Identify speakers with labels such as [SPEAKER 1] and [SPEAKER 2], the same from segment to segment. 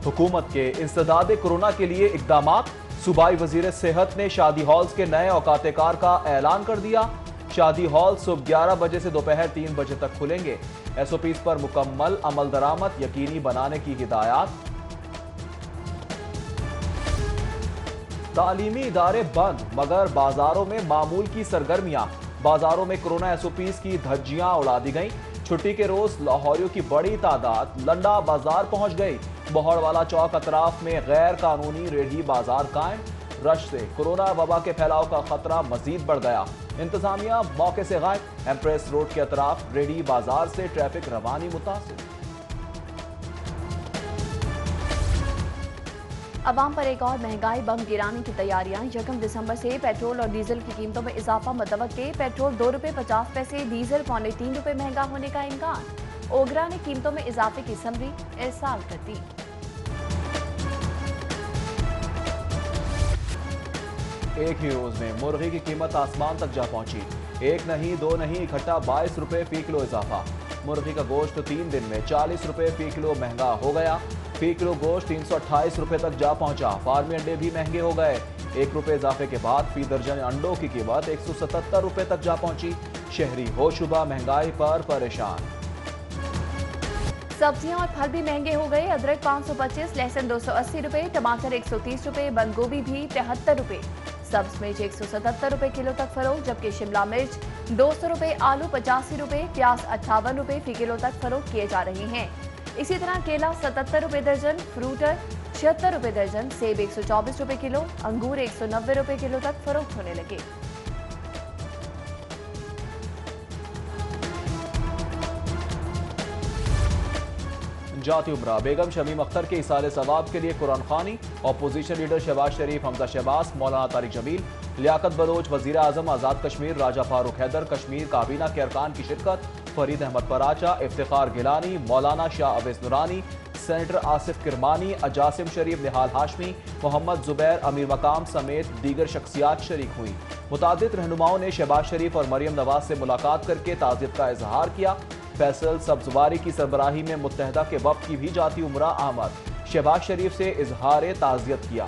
[SPEAKER 1] हुकूमत के इंसदाद कोरोना के लिए इकदामात। सूबाई वजीर सेहत ने शादी हॉल्स के नए औकात-ए-कार का ऐलान कर दिया। शादी हॉल सुबह 11 बजे से दोपहर 3 बजे तक खुलेंगे। SOPs पर मुकम्मल अमल दरामद यकीनी बनाने की हिदायत। तालीमी इदारे बंद मगर बाजारों में मामूल की सरगर्मियां। बाजारों में कोरोना SOPs की धज्जियां उड़ा दी गईं। छुट्टी के रोज लाहौरियों की बड़ी तादाद लंडा बाजार पहुंच गई। बहड़वाला चौक अतराफ में गैर कानूनी रेहड़ी बाजार कायम। रश से कोरोना वबा के फैलाव का खतरा मजीद बढ़ गया। इंतजामिया मौके से गायब। एम्प्रेस रोड के अतराफ रेहड़ी बाजार से ट्रैफिक रवानी मुतासिर।
[SPEAKER 2] अवाम पर एक और महंगाई बम गिराने की तैयारियां। 1 दिसंबर से पेट्रोल और डीजल की कीमतों में इजाफा मुतवक्के। पेट्रोल 2 रुपये 50 पैसे, डीजल 3.25 रुपये महंगा होने का इम्कान। ओगरा ने कीमतों में इजाफे की समरी इरसाल कर दी।
[SPEAKER 1] एक ही रोज में मुर्गी की कीमत आसमान तक जा पहुंची। 1 नहीं 2 नहीं इकट्ठा 22 रुपए फी किलो इजाफा। मुर्गी का गोश्त 3 दिन में 40 रुपए फी किलो महंगा हो गया। फी किलो गोश्त 328 रुपए तक जा पहुंचा। फार्मी अंडे भी महंगे हो गए। 1 रुपए इजाफे के बाद फी दर्जन अंडों की कीमत 177 रुपए तक जा पहुंची। शहरी होशुबा महंगाई पर परेशान।
[SPEAKER 2] सब्जियां और फल भी महंगे हो गए। अदरक 525, लहसुन 280 रुपए, टमाटर 130 रुपए, बंद गोभी भी 73 रुपए, सब्ज मिर्च 177 रुपए किलो तक फरोख्त, जबकि शिमला मिर्च 200 रुपए, आलू 85 रुपए, प्याज 58 रुपए फी किलो तक फरोख्त किए जा रहे हैं। इसी तरह केला 77 रुपए दर्जन, फ्रूटर 76 रुपए दर्जन, सेब 124 रुपए किलो, अंगूर 190 रुपए किलो तक फरोख्त होने लगे।
[SPEAKER 1] जाती उम्रा बेगम शमीम अख्तर के इसाले सवाब के लिए कुरान खानी। अपोजिशन लीडर शहबाज शरीफ, हमजा शहबाज, मौलाना तारिक जमील, लियाकत बलोच, वजीर आजम आजाद कश्मीर राजा फारूक हैदर, कश्मीर काबीना के अरकान की शिरकत। फरीद अहमद पराचा, इफ्तिखार गिलानी, मौलाना शाह अवैस नूरानी, सेनेटर आसिफ किरमानी, अजासिम शरीफ, निहाल हाशमी, मोहम्मद जुबैर, अमीर मकाम समेत दीगर शख्सियात शरीक हुई। मुतादिद रहनुमाओं ने शहबाज शरीफ और मरियम नवाज से मुलाकात करके ताज़ियत का इजहार किया। फैसल सब्जवारी की सरबराही में मुत्तहदा के वफ्द की भी जाती उम्रा आमद। शहबाज शरीफ से इजहार ताज़ियत किया।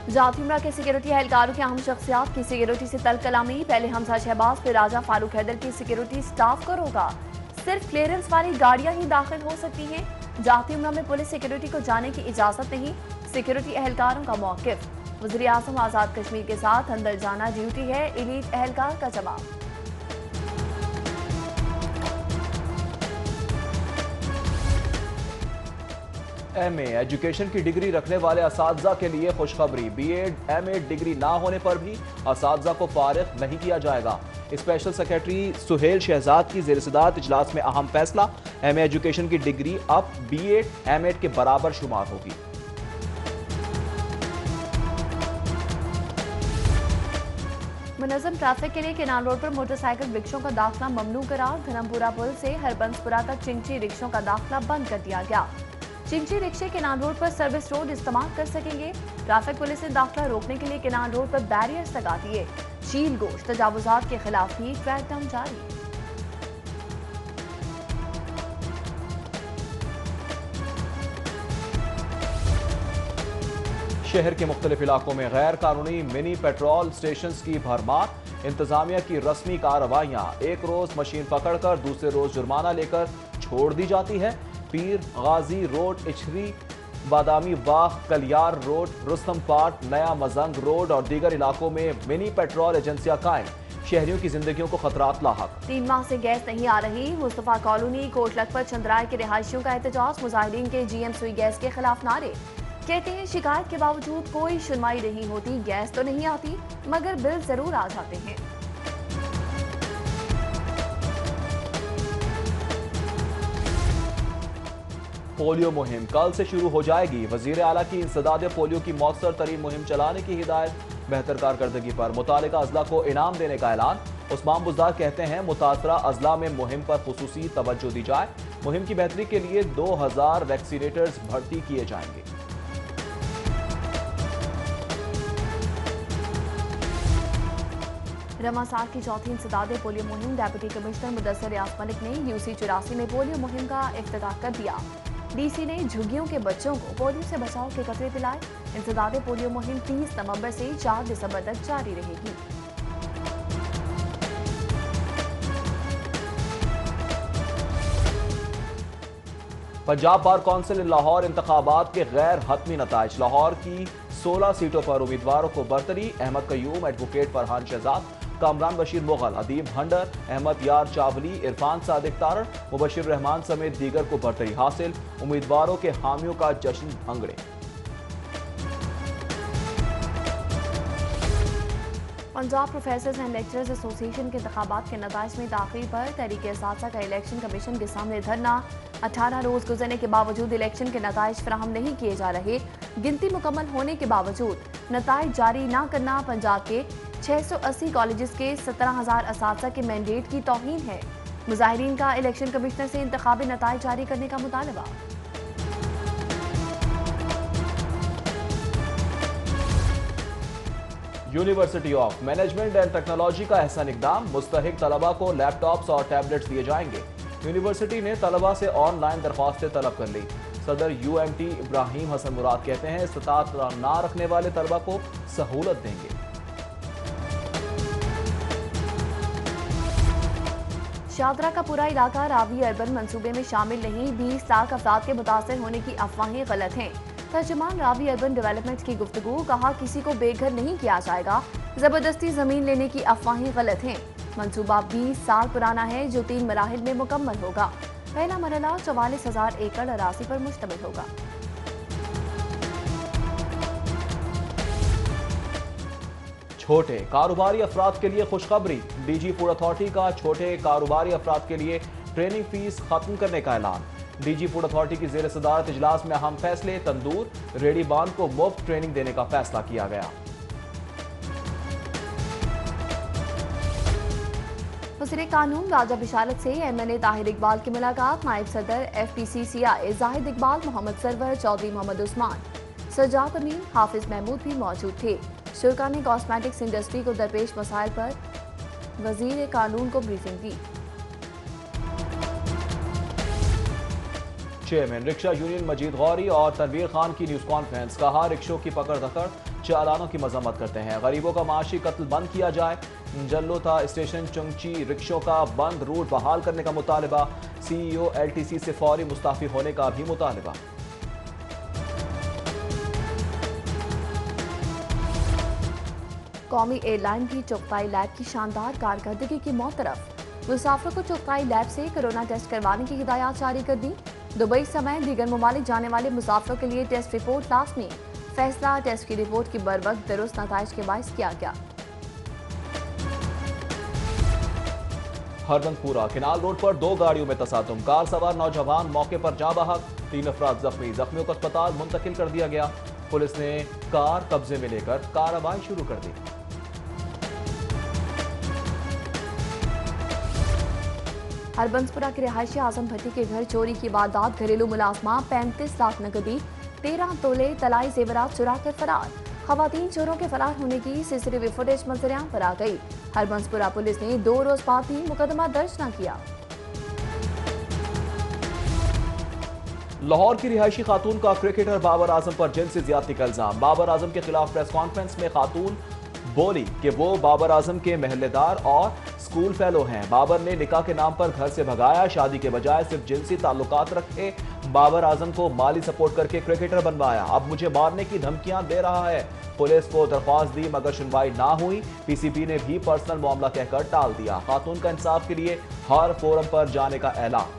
[SPEAKER 2] जाती उम्रा के सिक्योरिटी एहलकारों के अहम शख्सियात की सिक्योरिटी से तल कलामी। पहले हमजा शहबाज, फिर राजा फारूक हैदर की सिक्योरिटी स्टाफ को रोका। सिर्फ क्लियरेंस वाली गाड़ियां ही दाखिल हो सकती हैं। जाती उम्रा में पुलिस सिक्योरिटी को जाने की इजाजत नहीं। सिक्योरिटी एहलकारों का मौकिफ। वज़ीर आज़म आजाद कश्मीर के साथ अंदर जाना ड्यूटी है, एलीट एहलकार का जवाब।
[SPEAKER 1] MA एजुकेशन की डिग्री रखने वाले असातिज़ा के लिए खुशखबरी। BEd MA डिग्री ना होने पर भी असातिज़ा को फारिग नहीं किया जाएगा। स्पेशल सेक्रेटरी सुहेल शहजाद की ज़ेर-ए-सदारत इजलास में अहम फैसला। MA एजुकेशन की डिग्री अब BEd MAd के बराबर शुमार होगी।
[SPEAKER 2] मुनज़्ज़म ट्रैफिक के लिए केनाल रोड पर मोटरसाइकिल रिक्शों का दाखिला ममनू करार। धर्मपुरा पुल से हरबंसपुरा तक चिंची रिक्शों का दाखिला बंद कर दिया गया। चिंची रिक्शे केनाल रोड पर सर्विस रोड इस्तेमाल कर सकेंगे। ट्रैफिक पुलिस ने दाखिला रोकने के लिए केनाल रोड पर बैरियर्स लगा दिए। चील गोश्त तजावुजात के खिलाफ भी क्रैकडाउन जारी।
[SPEAKER 1] शहर के मुख्तलिफ इलाकों में गैर कानूनी मिनी पेट्रोल स्टेशन की भरमार। इंतजामिया की रस्मी कार्रवाइयां। एक रोज मशीन पकड़कर दूसरे रोज जुर्माना लेकर छोड़ दी जाती है। पीर गाजी road, इछरी, Badami Bagh, Kaliyar road, Rustam park, नया मजंग रोड और दीगर इलाकों में मिनी पेट्रोल एजेंसियां कायम। शहरियों की जिंदगियों को खतरात लाहक।
[SPEAKER 2] 3 माह से गैस नहीं आ रही। मुस्तफा कॉलोनी कोट लखपत चंद्राय के रिहायशियों का एहतजाज। मुजाहिदीन के GM सुई गैस के खिलाफ नारे। कहते हैं शिकायत के बावजूद कोई सुनवाई नहीं होती। गैस तो नहीं आती मगर बिल जरूर आ जाते हैं।
[SPEAKER 1] पोलियो मुहिम कल से शुरू हो जाएगी। वजीर आला की इंसदाद पोलियो की मौसर तरीन मुहिम चलाने की हिदायत। बेहतर कारकर्दगी पर मुतालिका अजला को इनाम देने का ऐलान। उस्मान बुज़दार कहते हैं मुतासरा अजला में मुहिम पर खुसूसी तवज्जो दी जाए। मुहिम की बेहतरी के लिए 2000 वैक्सीनेटर्स भर्ती किए जाएंगे।
[SPEAKER 2] रमा साल की चौथी इंसदादे पोलियो मुहिम डेप्यूटी कमिश्नर मुदस्सर रियाज मलिक ने यूसी 84 में पोलियो मुहिम का इफ्तिताह कर दिया। डीसी ने झुग्गियों के बच्चों को पोलियो से बचाव के कतरे पिलाए। इंसदादे पोलियो मुहिम 30 नवंबर से 4 दिसंबर तक जारी रहेगी।
[SPEAKER 1] पंजाब बार कौंसिल लाहौर इंतखाबात के गैर हतमी नताइज। लाहौर की 16 सीटों पर उम्मीदवारों को बरतरी। अहमद कयूम, एडवोकेट फरहान शहजाद, कामरान बशीर मुगल, अदीब भंडर, अहमद यार चावली, इरफान सादिक तारण, मुबशिर रहमान समेत दीगर को बरतरी हासिल। उम्मीदवारों के हामियों का जश्न भंगड़े।
[SPEAKER 2] Punjab professors and lecturers association के इंतखाबात के नताइज में दाखिल पर तहरीक-ए-सासा का इलेक्शन कमीशन के सामने धरना। 18 रोज गुजरने के बावजूद इलेक्शन के नताइज फराहम नहीं किए जा रहे। गिनती मुकम्मल होने के बावजूद नताइज जारी न करना पंजाब के 680 कॉलेजेस के 17,000 असातिज़ा के मैंडेट की तौहीन है। मुजाहिरीन का इलेक्शन कमिश्नर से इंतखाबी नताइज जारी करने का मुतालबा।
[SPEAKER 1] University of management and technology का एहसन इकदाम। मुस्तहिक तलबा को लैपटॉप्स और टैबलेट्स दिए जाएंगे। यूनिवर्सिटी ने तलबा से ऑनलाइन दरख्वास्तें तलब कर ली। सदर UMT इब्राहिम हसन मुराद कहते हैं इस्तात ना रखने वाले तलबा को सहूलत देंगे।
[SPEAKER 2] शादरा का पूरा इलाका रावी अर्बन मंसूबे में शामिल नहीं। 20 लाख अफराद के मुतासर होने की अफवाहें गलत हैं। तर्जुमान रावी अर्बन डेवलपमेंट की गुफ्तगू। कहा किसी को बेघर नहीं किया जाएगा। जबरदस्ती जमीन लेने की अफवाहें गलत हैं। मंसूबा 20 साल पुराना है जो 3 मराहिल में मुकम्मल होगा। पहला मरहला 44,000 एकड़ अराजी पर मुश्तमिल होगा।
[SPEAKER 1] छोटे कारोबारी अफराद के लिए खुशखबरी। DG फूड अथॉरिटी का छोटे कारोबारी अफराद के लिए ट्रेनिंग फीस खत्म करने का ऐलान। DG फूड अथॉरिटी की जेर सदारत इजलास में अहम फैसले। तंदूर रेडी बान को मुफ्त ट्रेनिंग देने का फैसला किया गया।
[SPEAKER 2] वज़ीर कानून राजा बिशारत से MNA ताहिर इकबाल की मुलाकात। नायब सदर FPCCI जाहिद इकबाल, मोहम्मद सरवर, चौधरी मोहम्मद उस्मान, सजाद अमीन, हाफिज महमूद भी मौजूद थे। शुरा ने कॉस्मेटिक्स इंडस्ट्री को दरपेश मसाइल पर वज़ीर कानून को ब्रीफिंग दी।
[SPEAKER 1] चेयरमैन रिक्शा यूनियन मजीद गौरी और तनवीर खान की न्यूज कॉन्फ्रेंस। कहा रिक्शों की पकड़ धकड़ चालानों की मजम्मत करते हैं। गरीबों का माशी कत्ल बंद किया जाए। जल्लोथा स्टेशन चुंगची रिक्शों का बंद रूट बहाल करने का मुतालबा। CEO LTC से फौरी मुस्ताफी होने का भी मुतालबा।
[SPEAKER 2] कौमी एयरलाइन की चुगताई लैब की शानदार कारकर्दगी की मौतरफ। मुसाफिरों को चुगताई लैब से कोरोना टेस्ट करवाने की हिदायत जारी कर दी। दुबई समेत दीगर ममालिक जाने वाले मुसाफिरों के लिए टेस्ट रिपोर्ट लाजमी। फैसला टेस्ट की रिपोर्ट की बर वक्त दुरुस्त नताइज के बायस किया गया।
[SPEAKER 1] हरबंदपुरा किनाल रोड पर 2 गाड़ियों में तसादुम। कार सवार नौजवान मौके पर जा बहक। 3 अफराद जख्मी। जख्मियों को अस्पताल मुंतकिल कर दिया गया। पुलिस ने कार कब्जे में लेकर कार्रवाई शुरू कर दी।
[SPEAKER 2] हरबंसपुरा के रिहायशी आजम भट्टी के घर चोरी की वारदात। घरेलू मुलाजमा 35 लाख नकदी, 13 तोले तलाई जेवरात चुरा कर फरार। खवातीन चोरों के फरार होने की CCTV फुटेज मंजरियां पर आ गई। हरबंसपुरा पुलिस ने 2 रोज बाद भी मुकदमा दर्ज न किया।
[SPEAKER 1] लाहौर की रिहायशी खातून का क्रिकेटर बाबर आजम पर जिनसी ज्यादती का इल्जाम। बाबर आजम के खिलाफ प्रेस कॉन्फ्रेंस में खातून बोली कि वो बाबर आजम के महल्लेदार और स्कूल फेलो हैं। बाबर ने निकाह के नाम पर घर से भगाया। शादी के बजाय सिर्फ जिनसी ताल्लुकात रखे। बाबर आजम को माली सपोर्ट करके क्रिकेटर बनवाया। अब मुझे मारने की धमकियां दे रहा है। पुलिस को दरख्वास्त दी मगर सुनवाई ना हुई। PCP ने भी पर्सनल मामला कहकर टाल दिया। खातून का इंसाफ के लिए हर फोरम पर जाने का ऐलान।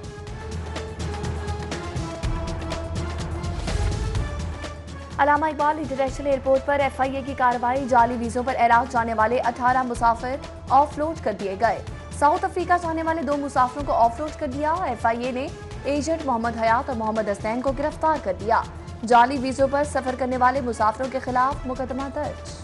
[SPEAKER 2] अल्लामा इकबाल इंटरनेशनल एयरपोर्ट पर FIA की कार्रवाई। जाली वीजों पर इराक जाने वाले 18 मुसाफिर ऑफलोड कर दिए गए। साउथ अफ्रीका जाने वाले 2 मुसाफिरों को ऑफलोड कर दिया। FIA ने एजेंट मोहम्मद हयात और मोहम्मद हसनैन को गिरफ्तार कर दिया। जाली वीजों पर सफर करने वाले मुसाफिरों के खिलाफ मुकदमा दर्ज।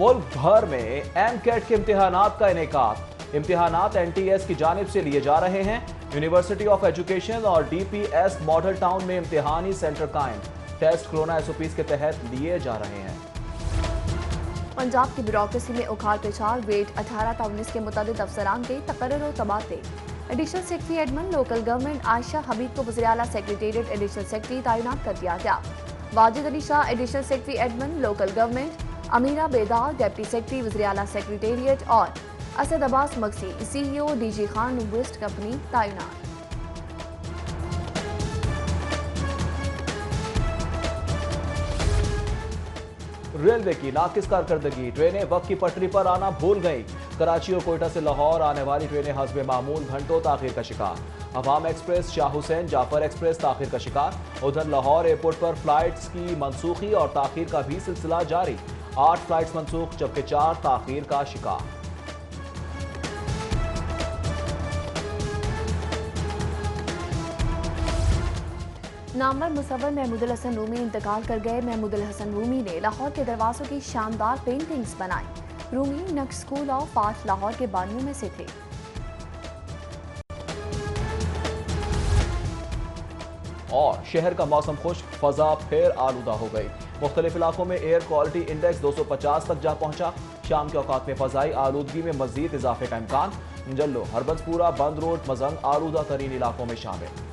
[SPEAKER 1] मुल्क भर में MCAT के इम्तिहानात का इनेकाद। इम्तिहानात NTS की जानिब से लिए जा रहे हैं। यूनिवर्सिटी ऑफ एजुकेशन और DPS मॉडल टाउन में इम्तिहानी सेंटर कायम। टेस्ट कोरोना SOPs के तहत लिए जा रहे हैं।
[SPEAKER 2] पंजाब की ब्यूरोक्रेसी में उखाड़ पिछाड़, वेट 18 ta 19 के मुतअद्दिद अफसरान के तकर्रुर और तबादले। Additional secretary admin local government Ayesha Habib को वज़ीर आला सेक्रेटेरिएट एडिशनल सेक्रेटरी तैनात कर दिया गया। Wajid Ali Shah additional secretary admin local government, Amira Bedar deputy secretary वज़ीर आला सेक्रेटेरिएट और Asad Abbas Maqsi CEO DG Khan waste company तैनात।
[SPEAKER 1] रेलवे की नाकिस कारकर्दगी, ट्रेनें वक्त की पटरी पर आना भूल गई। कराची और कोयटा से लाहौर आने वाली ट्रेनें हस्बे मामूल घंटों ताखिर का शिकार। अवाम एक्सप्रेस, शाह हुसैन जाफर एक्सप्रेस ताखिर का शिकार। उधर लाहौर एयरपोर्ट पर फ्लाइट्स की मनसूखी और ताखिर का भी सिलसिला जारी। 8 फ्लाइट्स मनसूख जबकि 4 ताखिर का शिकार।
[SPEAKER 2] नामवर मुसव्विर महमूदुल हसन रूमी इंतकाल कर गए। महमूदुल हसन रूमी ने लाहौर के दरवाजों की शानदार पेंटिंग्स बनाई। रूमी नक्श स्कूल ऑफ आर्ट लाहौर के बानियों में से थे।
[SPEAKER 1] और शहर का मौसम खुश्क, फजा फिर आलूदा हो गई। मुख्तलिफ इलाकों में एयर क्वालिटी इंडेक्स 250 तक जा पहुंचा। शाम के औकात में फजाई आलूदगी में मजीद इजाफे का इम्कान। जल्लो, हरबंसपुरा, बंद रोड, मजंग आलूदा तरीन इलाकों में शामिल।